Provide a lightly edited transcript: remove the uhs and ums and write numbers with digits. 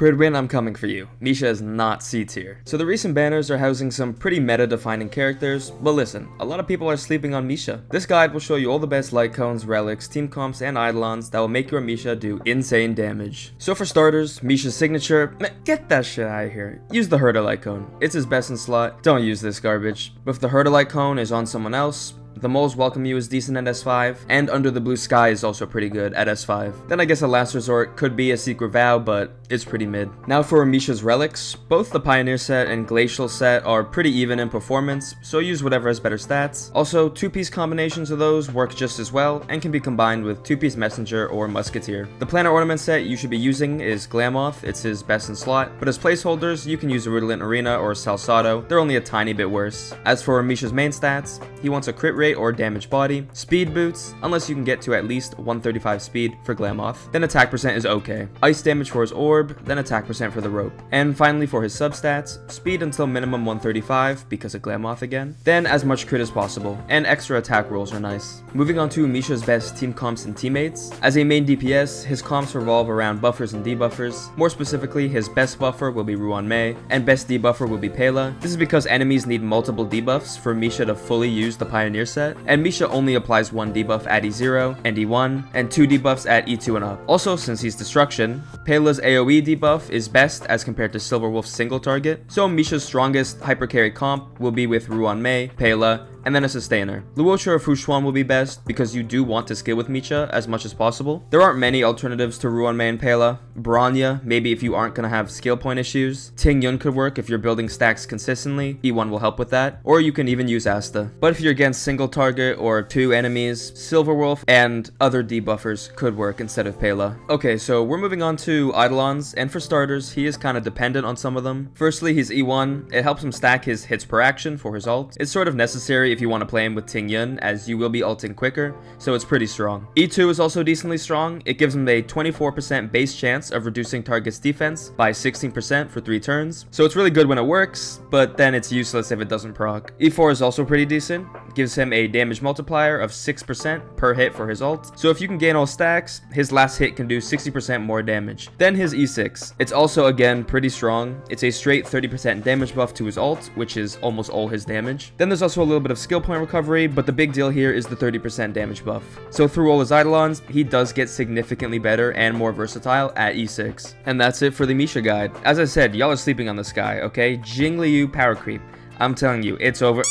Pridwin, I'm coming for you. Misha is not C tier. So the recent banners are housing some pretty meta-defining characters, but listen, a lot of people are sleeping on Misha. This guide will show you all the best light cones, relics, team comps, and eidolons that will make your Misha do insane damage. So for starters, Misha's signature, get that shit out of here. Use the Herda light cone. It's his best in slot. Don't use this garbage. But if the Herda light cone is on someone else, the Moles Welcome You is decent at S5, and Under the Blue Sky is also pretty good at S5. Then I guess a last resort could be a Secret Vow, but it's pretty mid. Now for Misha's relics, both the Pioneer set and Glacial set are pretty even in performance, so use whatever has better stats. Also, two-piece combinations of those work just as well, and can be combined with two-piece Messenger or Musketeer. The Planet Ornament set you should be using is Glamoth, it's his best in slot, but as placeholders, you can use Rudolent Arena or Salsado, they're only a tiny bit worse. As for Misha's main stats, he wants a crit rate or damage body, speed boots, unless you can get to at least 135 speed for Glamoth, then attack percent is okay, ice damage for his orb, then attack percent for the rope, and finally for his substats, speed until minimum 135 because of Glamoth again, then as much crit as possible, and extra attack rolls are nice. Moving on to Misha's best team comps and teammates, as a main DPS, his comps revolve around buffers and debuffers. More specifically, his best buffer will be Ruanmei, and best debuffer will be Pela. This is because enemies need multiple debuffs for Misha to fully use the Pioneer set, and Misha only applies one debuff at E0 and E1, and two debuffs at E2 and up. Also, since he's Destruction, Pela's AoE debuff is best as compared to Silverwolf's single target, so Misha's strongest hypercarry comp will be with Ruanmei, Pela, and then a sustainer. Luocha or Fu Xuan will be best because you do want to skill with Misha as much as possible. There aren't many alternatives to Ruanmei and Pela. Bronya, maybe if you aren't gonna have skill point issues. Ting Yun could work if you're building stacks consistently, E1 will help with that, or you can even use Asta. But if you're against single target or two enemies, Silverwolf and other debuffers could work instead of Pela. Okay, so we're moving on to Eidolons, and for starters, he is kind of dependent on some of them. Firstly, he's E1, it helps him stack his hits per action for his ult. It's sort of necessary if you want to play him with Ting Yun, as you will be ulting quicker, so it's pretty strong. E2 is also decently strong. It gives him a 24% base chance of reducing target's defense by 16% for 3 turns, so it's really good when it works, but then it's useless if it doesn't proc. E4 is also pretty decent. Gives him a damage multiplier of 6% per hit for his ult, so if you can gain all stacks, his last hit can do 60% more damage. Then his E6. It's also again pretty strong. It's a straight 30% damage buff to his ult, which is almost all his damage. Then there's also a little bit of skill point recovery, but the big deal here is the 30% damage buff. So through all his Eidolons, he does get significantly better and more versatile at E6. And that's it for the Misha guide. As I said, y'all are sleeping on this guy, okay? Jingliu power creep. I'm telling you, it's over.